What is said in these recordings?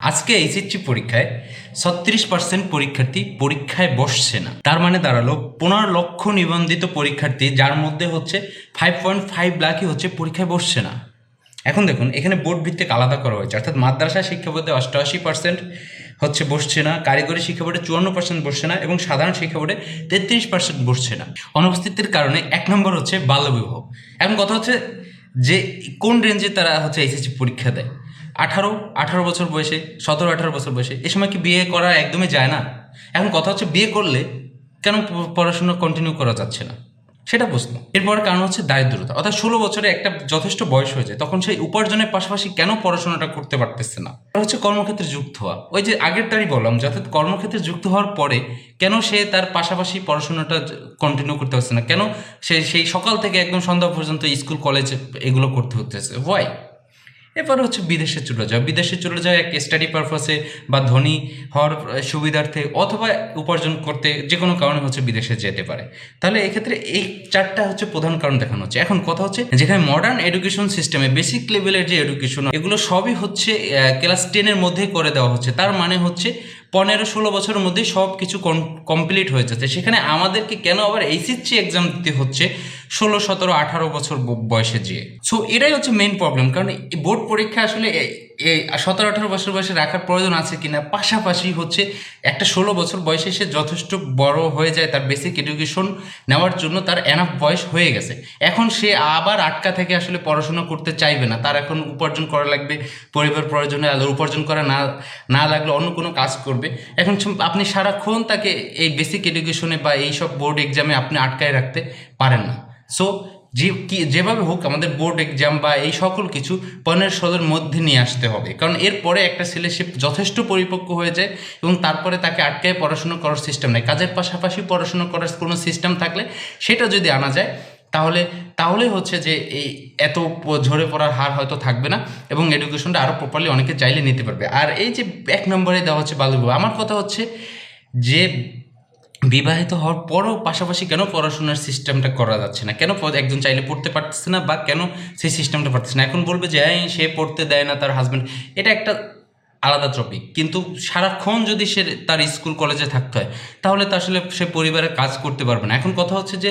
আজকে এইচএসসি পরীক্ষায় 36% পরীক্ষার্থী পরীক্ষায় বসছে না। তার মানে দাঁড়ালো 15 লক্ষ নিবন্ধিত পরীক্ষার্থী, যার মধ্যে হচ্ছে 5.5 লাখই হচ্ছে পরীক্ষায় বসছে না। এখন দেখুন, এখানে বোর্ড ভিত্তিক আলাদা করা হয়েছে, অর্থাৎ মাদ্রাসা শিক্ষা বোর্ডে 88% হচ্ছে বসছে না, কারিগরি শিক্ষা বোর্ডে 54% বসছে না এবং সাধারণ শিক্ষা বোর্ডে 33% বসছে না। অনুপস্থিতির কারণে 1 নম্বর হচ্ছে বাল্যবিবাহ। এখন কথা হচ্ছে যে কোন রেঞ্জে তারা হচ্ছে এইচএসসি পরীক্ষা দেয়। 18 বছর বয়সে, 17-18 বছর বয়সে, এ সময় কি বিয়ে করা একদমই যায় না? এখন কথা হচ্ছে বিয়ে করলে কেন পড়াশোনা কন্টিনিউ করা যাচ্ছে না, সেটা প্রশ্ন। এরপর কারণ হচ্ছে দারিদ্রতা, অর্থাৎ 16 বছরে একটা যথেষ্ট বয়স হয়ে যায়, তখন সেই উপার্জনের পাশাপাশি কেন পড়াশোনাটা করতে পারতেছে না? আর হচ্ছে কর্মক্ষেত্রে যুক্ত হওয়া, ওই যে আগেরটারই বললাম, অর্থাৎ কর্মক্ষেত্রে যুক্ত হওয়ার পরে কেন সে তার পাশাপাশি পড়াশোনাটা কন্টিনিউ করতে পারছে না, কেন সে সেই সকাল থেকে একদম সন্ধ্যা পর্যন্ত স্কুল কলেজ এগুলো করতে হতেছে, হোয়াই? এরপর হচ্ছে বিদেশে চলে যাওয়া এক স্টাডি পারপাসে বা ধনী হওয়ার সুবিধার্থে অথবা উপার্জন করতে, যে কোনো কারণে হচ্ছে বিদেশে যেতে পারে। তাহলে এক্ষেত্রে এই 4টা হচ্ছে প্রধান কারণ দেখানো হচ্ছে। এখন কথা হচ্ছে, যেখানে মডার্ন এডুকেশন সিস্টেমে বেসিক লেভেলের যে এডুকেশন, এগুলো সবই হচ্ছে ক্লাস 10-এর মধ্যেই করে দেওয়া হচ্ছে। তার মানে হচ্ছে 15-16 বছরের মধ্যেই সব কিছু কমপ্লিট হয়ে যাচ্ছে। সেখানে আমাদেরকে কেন আবার এইচএসসি এক্সাম দিতে হচ্ছে 16, 17, 18 বছর বয়সে যেয়ে? সো এটাই হচ্ছে মেইন প্রবলেম। কারণ বোর্ড পরীক্ষা আসলে এই 17-18 বছর বয়সে রাখার প্রয়োজন আছে কিনা, পাশাপাশি হচ্ছে একটা 16 বছর বয়সে সে যথেষ্ট বড় হয়ে যায়, তার বেসিক এডুকেশন নেওয়ার জন্য তার এনাফ বয়স হয়ে গেছে। এখন সে আবার আটকা থেকে আসলে পড়াশোনা করতে চাইবে না, তার এখন উপার্জন করা লাগবে, পরিবার প্রয়োজনে উপার্জন করা না লাগলে অন্য কোনো কাজ করবে। এখন আপনি সারাক্ষণ তাকে এই বেসিক এডুকেশনে বা এইসব বোর্ড এক্সামে আপনি আটকায় রাখতে পারেন না। সো যেভাবে হোক আমাদের বোর্ড এক্সাম বা এই সকল কিছু 15-16-এর মধ্যে নিয়ে আসতে হবে। কারণ এরপরে একটা ছেলে সে যথেষ্ট পরিপক্ক হয়ে যায় এবং তারপরে তাকে আটকায় পড়াশোনা করার সিস্টেম নেই। কাজের পাশাপাশি পড়াশোনা করার কোনো সিস্টেম থাকলে সেটা যদি আনা যায়, তাহলে হচ্ছে যে এই এত ঝরে পড়ার হার হয়তো থাকবে না এবং এডুকেশনটা আরও প্রপারলি অনেকে চাইলে নিতে পারবে। আর এই যে 1 নম্বরে দেওয়া হচ্ছে বাল্যবিবাহ, আমার কথা হচ্ছে যে বিবাহিত হওয়ার পরও পাশাপাশি কেন পড়াশোনার সিস্টেমটা করা যাচ্ছে না, কেন একজন চাইলে পড়তে পারতেছে না বা কেন সেই সিস্টেমটা পারতেছে না? এখন বলবে যে সে পড়তে দেয় না তার হাজব্যান্ড, এটা একটা আলাদা টপিক। কিন্তু সারাক্ষণ যদি সে তার স্কুল কলেজে থাকতে হয়, তাহলে তো আসলে সে পরিবারের কাজ করতে পারবে না। এখন কথা হচ্ছে যে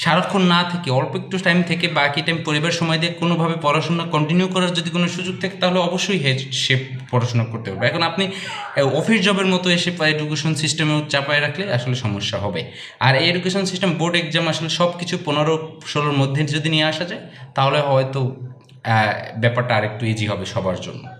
সারাক্ষণ না থেকে অল্প একটু টাইম থেকে বাকি টাইম পরিবার সময় দিয়ে কোনোভাবে পড়াশোনা কন্টিনিউ করার যদি কোনো সুযোগ থাকে, তাহলে অবশ্যই সে পড়াশোনা করতে পারবে। এখন আপনি অফিস জবের মতো এসে এডুকেশন সিস্টেমেও চাপায় রাখলে আসলে সমস্যা হবে। আর এই এডুকেশন সিস্টেম বোর্ড এক্সাম আসলে সব কিছু 15-16-র মধ্যে যদি নিয়ে আসা যায়, তাহলে হয়তো ব্যাপারটা আরেকটু ইজি হবে সবার জন্য।